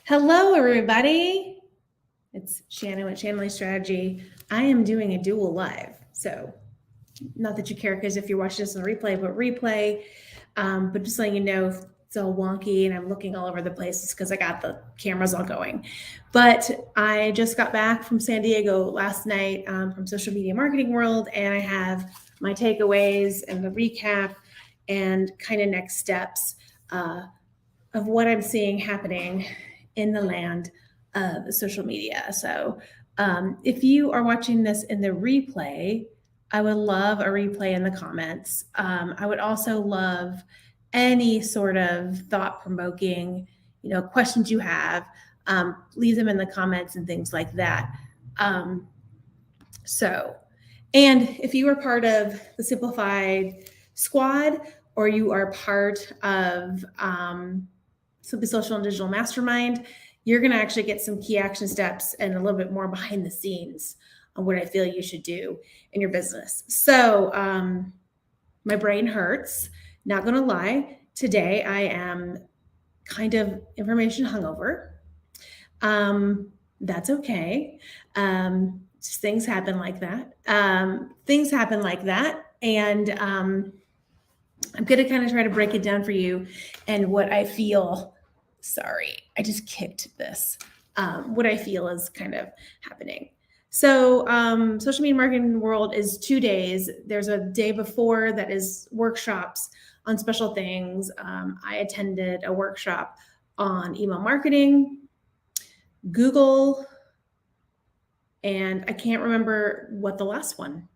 Hello, everybody. It's Shannon with Channeling Strategy. I am doing a dual live. So, not that you care because if you're watching this on replay, but just letting you know if it's all wonky and I'm looking all over the place, it's because I got the cameras all going. But I just got back from San Diego last night from Social Media Marketing World, and I have my takeaways and the recap and kind of next steps of what I'm seeing happening in the land of social media. So if you are watching this in the replay, I would love a replay in the comments. I would also love any sort of thought-provoking, questions you have. Leave them in the comments and things like that. And if you are part of the Simplified Squad or you are part of Simply Social and Digital Mastermind, you're going to actually get some key action steps and a little bit more behind the scenes on what I feel you should do in your business. So my brain hurts, not going to lie. Today I am kind of information hungover. That's okay. Just things happen like that. And I'm going to kind of try to break it down for you and what I feel. Sorry, I just kicked this. What I feel is kind of happening. So Social Media Marketing World is 2 days. There's a day before that is workshops on special things. I attended a workshop on email marketing, Google, and I can't remember what the last one.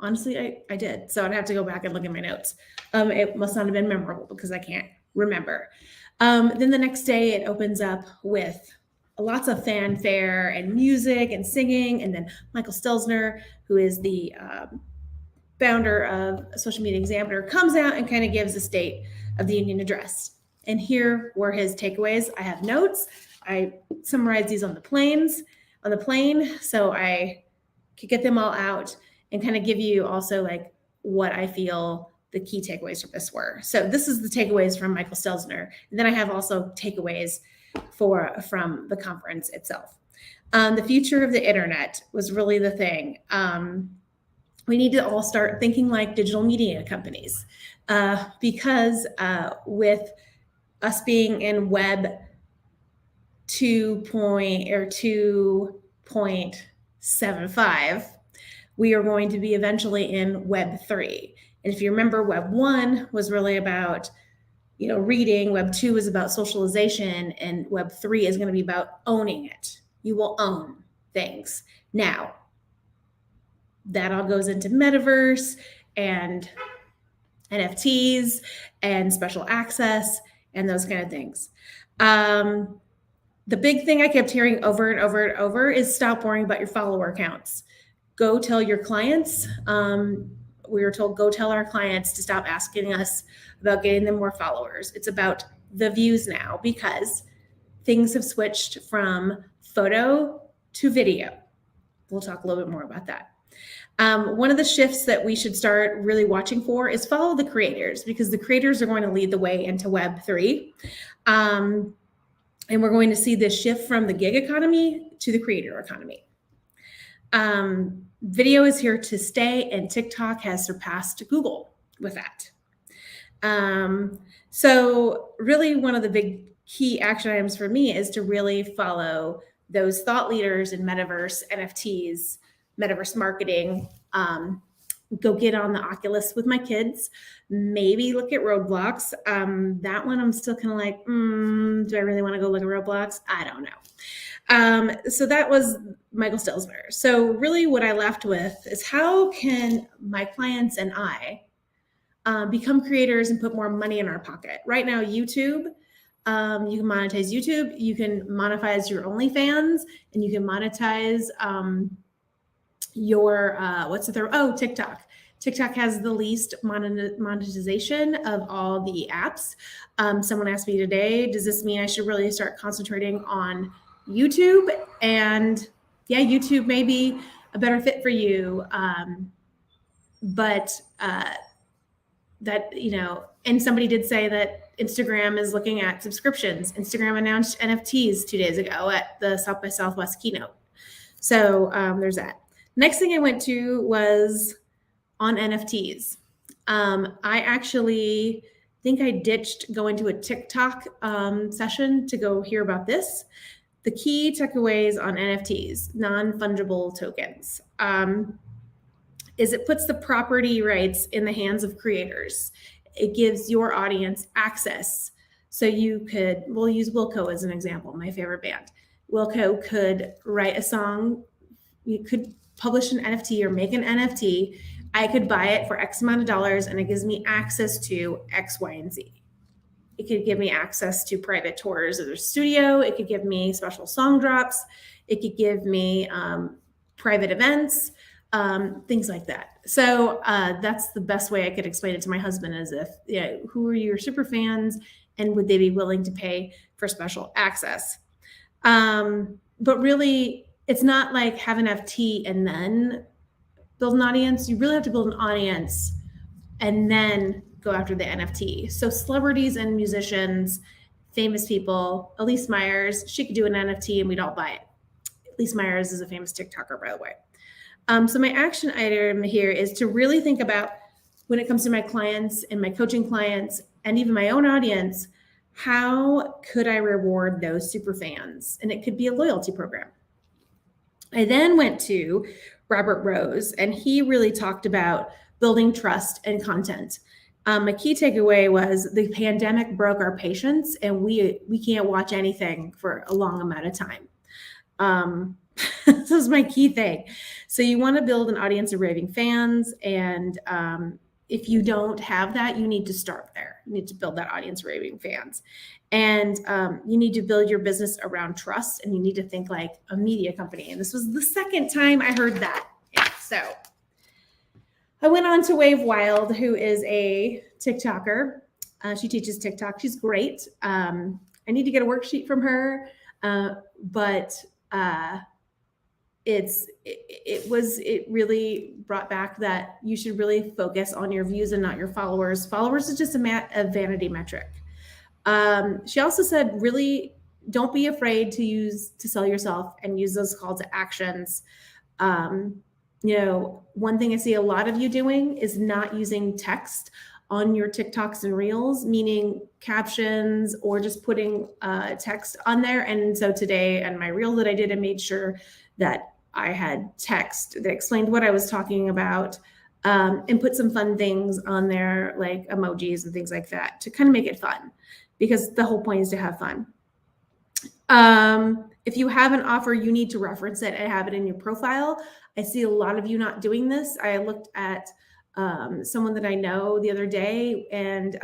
Honestly, I did. So I'd have to go back and look at my notes. It must not have been memorable because I can't remember. Then the next day it opens up with lots of fanfare and music and singing. And then Michael Stelzner, who is the founder of Social Media Examiner, comes out and kind of gives a State of the Union address. And here were his takeaways. I have notes. I summarized these on the plane, so I could get them all out and kind of give you also like what I feel the key takeaways from this were. So this is the takeaways from Michael Stelzner. And then I have also takeaways from the conference itself. The future of the internet was really the thing. We need to all start thinking like digital media companies because with us being in Web 2.75, we are going to be eventually in Web 3. And if you remember, Web 1 was really about, reading. Web 2 is about socialization, and Web 3 is going to be about owning it. You will own things. Now, that all goes into Metaverse and NFTs and special access and those kind of things. The big thing I kept hearing over and over and over is stop worrying about your follower counts. Go tell your clients. We were told, go tell our clients to stop asking us about getting them more followers. It's about the views now because things have switched from photo to video. We'll talk a little bit more about that. One of the shifts that we should start really watching for is follow the creators, because the creators are going to lead the way into Web 3. And we're going to see this shift from the gig economy to the creator economy. Video is here to stay, and TikTok has surpassed Google with that. So really one of the big key action items for me is to really follow those thought leaders in Metaverse, NFTs, Metaverse marketing, go get on the Oculus with my kids, maybe look at Roblox. That one I'm still kind of like, do I really want to go look at Roblox? I don't know. So that was Michael Stelzner. So really what I left with is how can my clients and I become creators and put more money in our pocket? Right now, YouTube, you can monetize YouTube, you can monetize your OnlyFans, and you can monetize your, TikTok. TikTok has the least monetization of all the apps. Someone asked me today, does this mean I should really start concentrating on YouTube? And yeah, YouTube may be a better fit for you. But and somebody did say that Instagram is looking at subscriptions. Instagram announced NFTs 2 days ago at the South by Southwest keynote. So there's that. Next thing I went to was on NFTs. I actually think I ditched going to a TikTok session to go hear about this. The key takeaways on NFTs, non-fungible tokens, is it puts the property rights in the hands of creators. It gives your audience access. So we'll use Wilco as an example, my favorite band. Wilco could write a song, you could publish an NFT or make an NFT. I could buy it for X amount of dollars and it gives me access to X, Y, and Z. It could give me access to private tours of their studio. It could give me special song drops. It could give me private events, things like that. So that's the best way I could explain it to my husband, as if, who are your super fans and would they be willing to pay for special access? But really, it's not like have an NFT and then build an audience. You really have to build an audience and then go after the NFT. So celebrities and musicians, famous people, Elise Myers, she could do an NFT and we'd all buy it. Elise Myers is a famous TikToker, by the way. So my action item here is to really think about, when it comes to my clients and my coaching clients and even my own audience, how could I reward those super fans? And it could be a loyalty program. I then went to Robert Rose, and he really talked about building trust and content. My key takeaway was the pandemic broke our patience, and we can't watch anything for a long amount of time. This is my key thing. So you want to build an audience of raving fans, and if you don't have that, you need to start there. You need to build that audience of raving fans, and you need to build your business around trust, and you need to think like a media company. And this was the second time I heard that. So I went on to Wave Wild, who is a TikToker. She teaches TikTok. She's great. I need to get a worksheet from her, but it really brought back that you should really focus on your views and not your followers. Followers is just a vanity metric. She also said, really don't be afraid to sell yourself and use those call to actions. One thing I see a lot of you doing is not using text on your TikToks and Reels, meaning captions or just putting text on there. And so today on my Reel that I did, I made sure that I had text that explained what I was talking about, and put some fun things on there, like emojis and things like that, to kind of make it fun, because the whole point is to have fun. If you have an offer, you need to reference it and have it in your profile. I see a lot of you not doing this. I looked at someone that I know the other day, and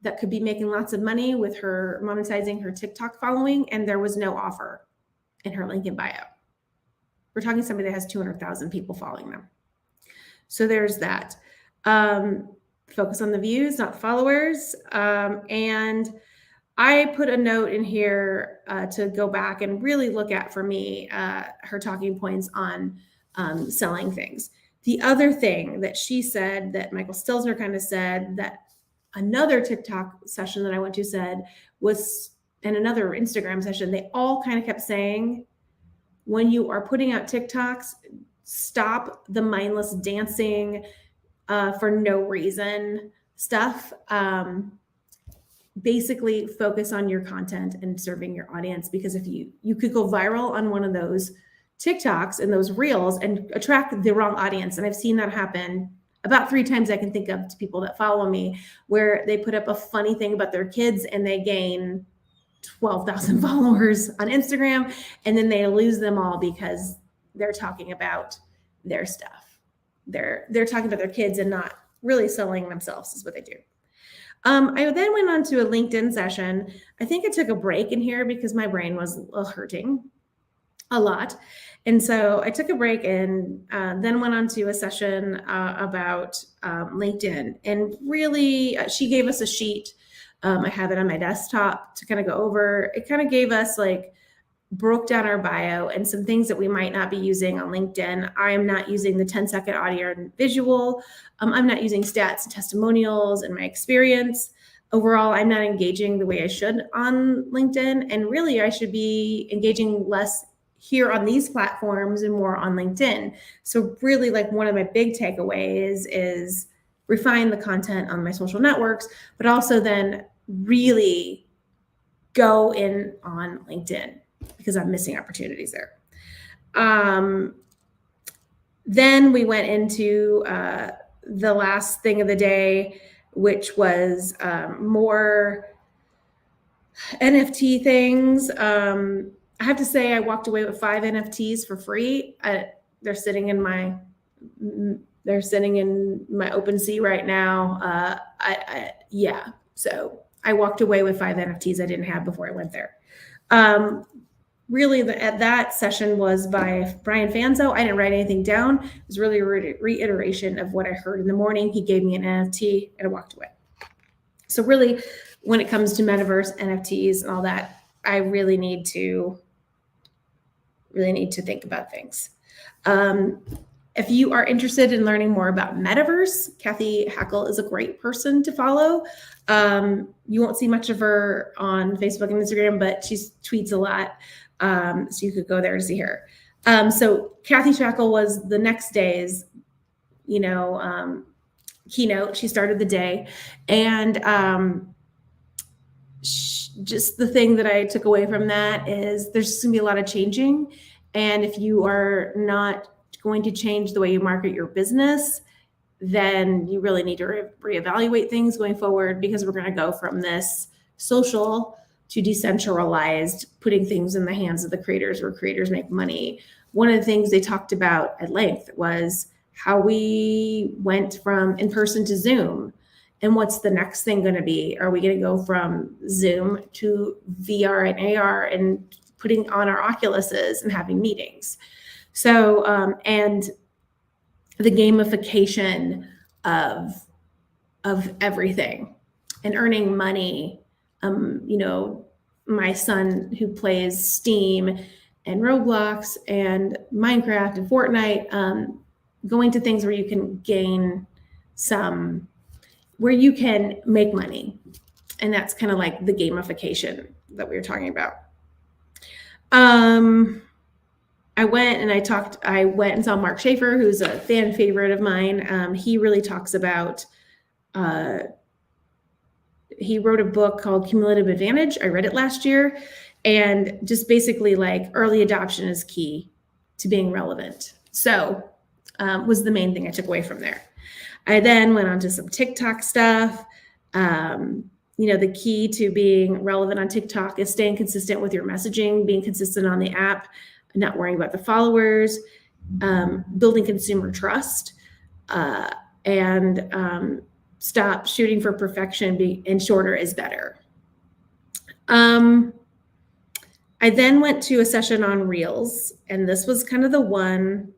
that could be making lots of money with her monetizing her TikTok following, and there was no offer in her link in bio. We're talking somebody that has 200,000 people following them. So there's that. Focus on the views, not the followers. And I put a note in here to go back and really look at, for me, her talking points on selling things. The other thing that she said, that Michael Stelzner kind of said, that another TikTok session that I went to said was, and another Instagram session, they all kind of kept saying, when you are putting out TikToks, stop the mindless dancing for no reason stuff. Basically focus on your content and serving your audience, because if you could go viral on one of those TikToks and those Reels and attract the wrong audience. And I've seen that happen about 3 times I can think of, to people that follow me, where they put up a funny thing about their kids and they gain 12,000 followers on Instagram, and then they lose them all because they're talking about their stuff. They're talking about their kids and not really selling themselves, is what they do. I then went on to a LinkedIn session. I think I took a break in here because my brain was hurting a lot. And so I took a break and then went on to a session about LinkedIn. And really, she gave us a sheet. I have it on my desktop to kind of go over. It kind of gave us, broke down our bio and some things that we might not be using on LinkedIn. I am not using the 10-second audio and visual. I'm not using stats and testimonials and my experience. overall, I'm not engaging the way I should on LinkedIn. And really, I should be engaging less here on these platforms and more on LinkedIn. So really, like, one of my big takeaways is refine the content on my social networks, but also then really go in on LinkedIn because I'm missing opportunities there. Then we went into the last thing of the day, which was more NFT things. I have to say I walked away with 5 NFTs for free. They're sitting in my OpenSea right now. Yeah. So I walked away with 5 NFTs I didn't have before I went there. Really, at that session was by Brian Fanzo. I didn't write anything down. It was really a reiteration of what I heard in the morning. He gave me an NFT and I walked away. So really, when it comes to Metaverse, NFTs, and all that, I really need to think about things. If you are interested in learning more about Metaverse, Kathy Hackle is a great person to follow. You won't see much of her on Facebook and Instagram, but she tweets a lot. So you could go there to see her. So Kathy Hackle was the next day's, keynote. She started the day, and just the thing that I took away from that is there's just gonna be a lot of changing. And if you are not going to change the way you market your business, then you really need to reevaluate things going forward, because we're going to go from this social to decentralized, putting things in the hands of the creators where creators make money. One of the things they talked about at length was how we went from in-person to Zoom. And what's the next thing going to be? Are we going to go from Zoom to VR and AR and putting on our Oculuses and having meetings? So, and the gamification of everything and earning money. My son, who plays Steam and Roblox and Minecraft and Fortnite, going to things where you can gain where you can make money. And that's kind of like the gamification that we were talking about. I went and saw Mark Schaefer, who's a fan favorite of mine. He really talks about, he wrote a book called Cumulative Advantage. I read it last year, and just basically like early adoption is key to being relevant. So was the main thing I took away from there. I then went on to some TikTok stuff. The key to being relevant on TikTok is staying consistent with your messaging, being consistent on the app, not worrying about the followers, building consumer trust, and stop shooting for perfection, and shorter is better. I then went to a session on Reels, and this was kind of the one,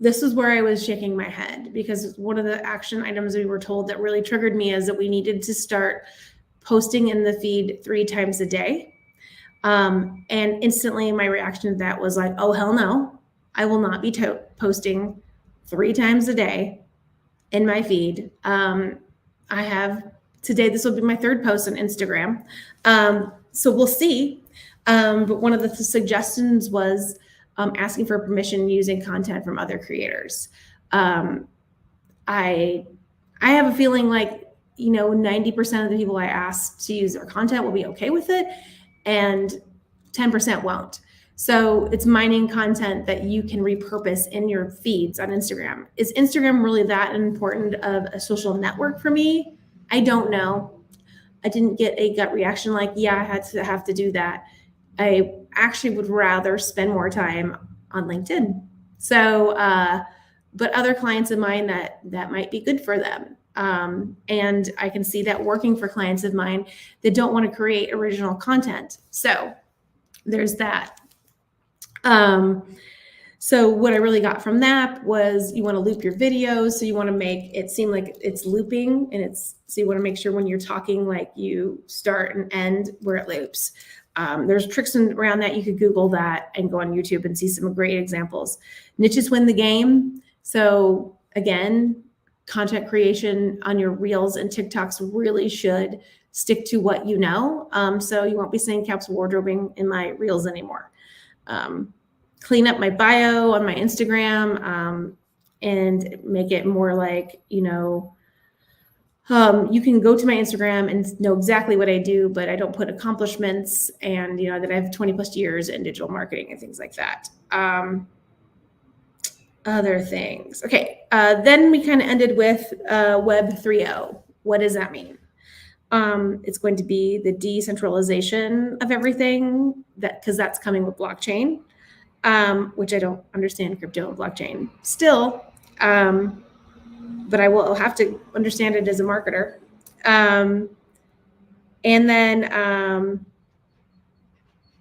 this is where I was shaking my head, because one of the action items we were told that really triggered me is that we needed to start posting in the feed 3 times a day. And instantly my reaction to that was like, oh, hell no, I will not be posting 3 times a day in my feed. Today, this will be my 3rd post on Instagram. So we'll see. But one of the suggestions was asking for permission using content from other creators. I have a feeling like, 90% of the people I ask to use their content will be okay with it, and 10% won't. So it's mining content that you can repurpose in your feeds on Instagram. Is Instagram really that important of a social network for me? I don't know. I didn't get a gut reaction like, yeah, I have to do that. I actually would rather spend more time on LinkedIn. So, but other clients of mine, that might be good for them. And I can see that working for clients of mine that don't want to create original content. So there's that. So what I really got from that was you want to loop your videos. So you want to make it seem like it's looping, and so you want to make sure when you're talking, like you start and end where it loops. There's tricks around that. You could Google that and go on YouTube and see some great examples. Niches win the game. So again, content creation on your Reels and TikToks really should stick to what you know. So you won't be seeing caps wardrobing in my Reels anymore. Clean up my bio on my Instagram and make it more like, you can go to my Instagram and know exactly what I do, but I don't put accomplishments and, that I have 20 plus years in digital marketing and things like that. Other things. Okay. Then we kind of ended with Web 3.0. What does that mean? It's going to be the decentralization of everything because that's coming with blockchain, which I don't understand crypto and blockchain still. But I will have to understand it as a marketer. And then,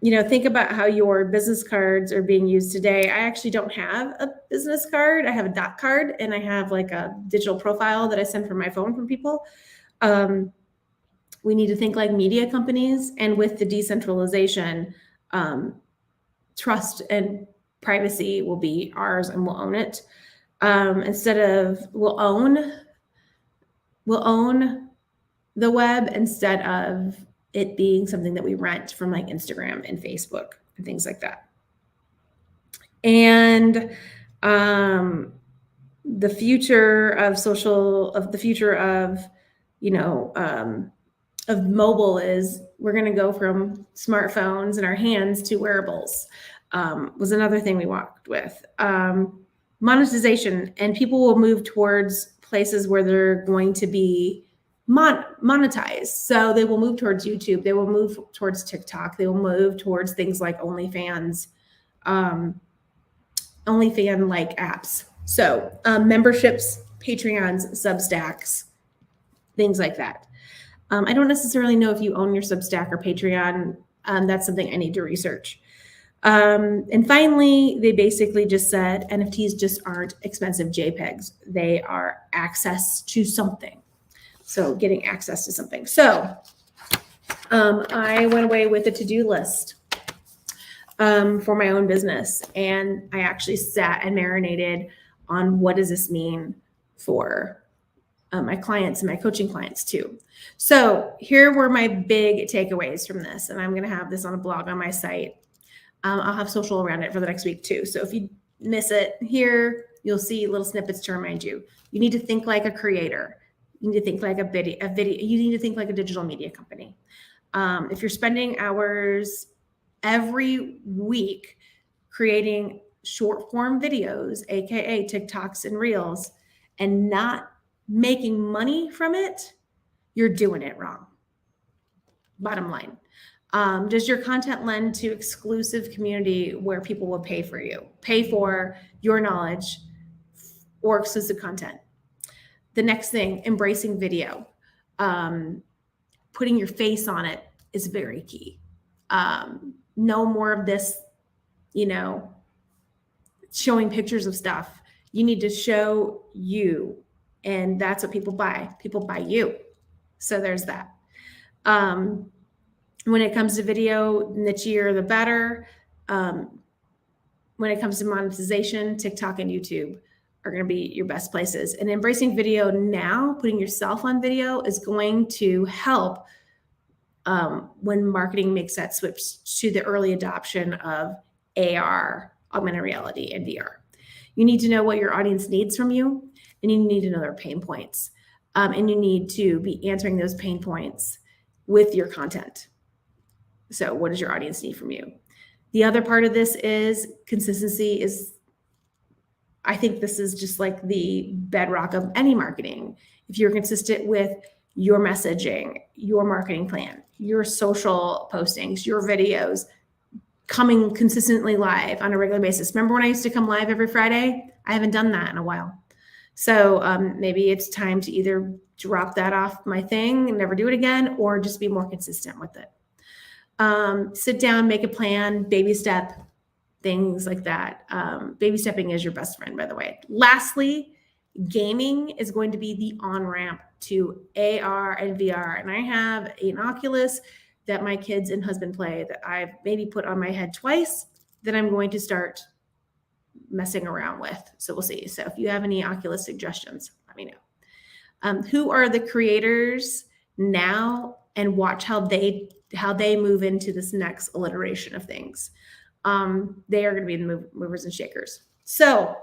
think about how your business cards are being used today. I actually don't have a business card. I have a dot card and I have like a digital profile that I send from my phone from people. We need to think like media companies, and with the decentralization, trust and privacy will be ours and we'll own it. Instead of we'll own the web instead of it being something that we rent from like Instagram and Facebook and things like that. And the future of mobile is we're going to go from smartphones in our hands to wearables. Was another thing we walked with. Monetization, and people will move towards places where they're going to be monetized. So they will move towards YouTube. They will move towards TikTok. They will move towards things like OnlyFans, OnlyFan-like apps. So memberships, Patreons, Substacks, things like that. I don't necessarily know if you own your Substack or Patreon. That's something I need to research. And finally, they basically just said NFTs just aren't expensive JPEGs. They are access to something. So getting access to something. So I went away with a to-do list for my own business. And I actually sat and marinated on what does this mean for my clients and my coaching clients too. So here were my big takeaways from this. And I'm going to have this on a blog on my site. I'll have social around it for the next week too. So if you miss it here, you'll see little snippets to remind you. You need to think like a creator. You need to think like a video. You need to think like a digital media company. If you're spending hours every week creating short form videos, AKA TikToks and Reels, and not making money from it, you're doing it wrong. Bottom line. Does your content lend to exclusive community where people will pay for your knowledge or exclusive content? The next thing, embracing video. Putting your face on it is very key. No more of this, showing pictures of stuff. You need to show you, and that's what people buy. People buy you. So there's that. When it comes to video, nichier the better. When it comes to monetization, TikTok and YouTube are going to be your best places. And embracing video now, putting yourself on video is going to help when marketing makes that switch to the early adoption of AR, augmented reality, and VR. You need to know what your audience needs from you, and you need to know their pain points. And you need to be answering those pain points with your content. So what does your audience need from you? The other part of this is consistency I think this is just like the bedrock of any marketing. If you're consistent with your messaging, your marketing plan, your social postings, your videos, coming consistently live on a regular basis. Remember when I used to come live every Friday? I haven't done that in a while. So maybe it's time to either drop that off my thing and never do it again, or just be more consistent with it. Sit down, make a plan, baby step, things like that. Baby stepping is your best friend, by the way. Lastly, gaming is going to be the on-ramp to AR and VR. And I have an Oculus that my kids and husband play that I've maybe put on my head twice that I'm going to start messing around with. So we'll see. So if you have any Oculus suggestions, let me know. Who are the creators now, and watch how they move into this next iteration of things. They are going to be the movers and shakers. So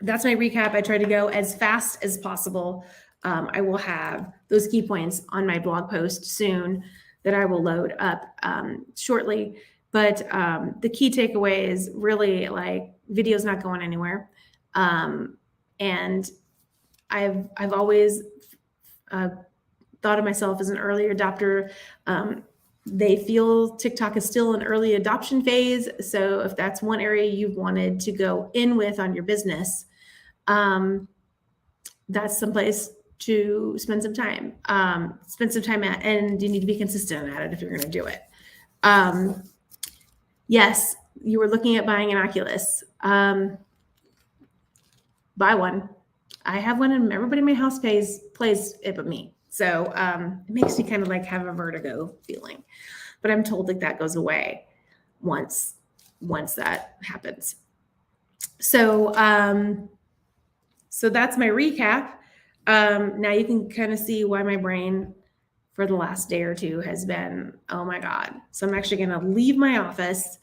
that's my recap. I try to go as fast as possible. I will have those key points on my blog post soon that I will load up shortly. But the key takeaway is really like video's not going anywhere. And I've always thought of myself as an early adopter. They feel TikTok is still an early adoption phase. So if that's one area you've wanted to go in with on your business, that's someplace to spend some time. At, and you need to be consistent at it if you're going to do it. Yes, you were looking at buying an Oculus. Buy one. I have one, and everybody in my house plays it but me. So it makes me kind of like have a vertigo feeling, but I'm told that goes away once that happens. So so that's my recap. Now you can kind of see why my brain for the last day or two has been, oh my God. So I'm actually going to leave my office,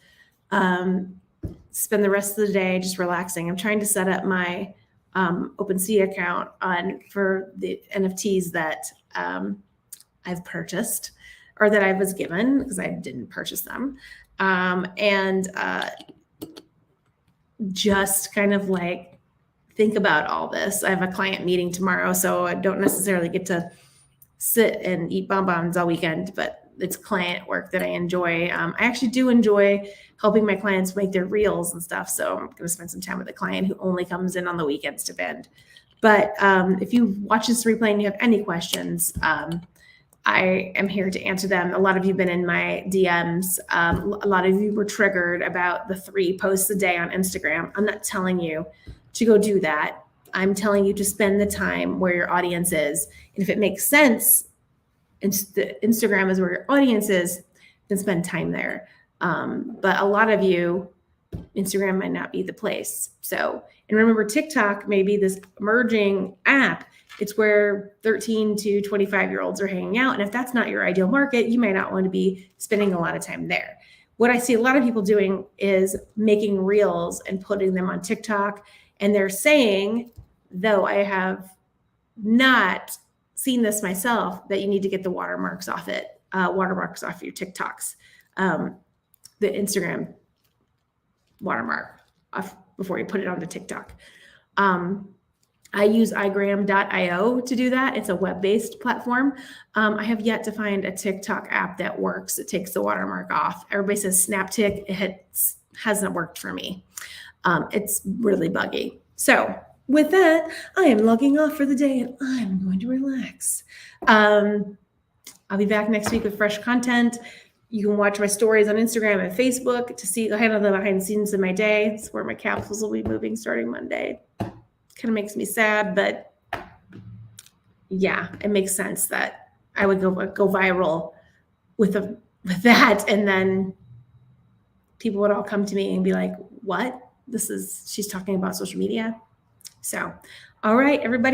spend the rest of the day just relaxing. I'm trying to set up my OpenSea account for the NFTs that I've purchased or that I was given because I didn't purchase them. And just kind of like think about all this. I have a client meeting tomorrow, so I don't necessarily get to sit and eat bonbons all weekend, but it's client work that I enjoy. I actually do enjoy helping my clients make their reels and stuff. So I'm going to spend some time with a client who only comes in on the weekends to vend. But if you watch this replay and you have any questions, I am here to answer them. A lot of you have been in my DMs. A lot of you were triggered about the 3 posts a day on Instagram. I'm not telling you to go do that. I'm telling you to spend the time where your audience is. And if it makes sense, Instagram is where your audience is, then spend time there. But a lot of you, Instagram might not be the place. So, and remember, TikTok may be this emerging app. It's where 13 to 25-year-olds are hanging out. And if that's not your ideal market, you might not want to be spending a lot of time there. What I see a lot of people doing is making reels and putting them on TikTok. And they're saying, though I have not seen this myself, that you need to get the watermarks off it, watermarks off your TikToks, the Instagram watermark off before you put it onto TikTok. I use igram.io to do that. It's a web-based platform. I have yet to find a TikTok app that works. It takes the watermark off. Everybody says Snaptic. It hasn't worked for me. It's really buggy. So with that, I am logging off for the day and I'm going to relax. I'll be back next week with fresh content. You can watch my stories on Instagram and Facebook to see kind of the behind the scenes of my day. It's where my capsules will be moving starting Monday. Kind of makes me sad, but yeah, it makes sense that I would go viral with that, and then people would all come to me and be like, "What? She's talking about social media." So, all right, everybody.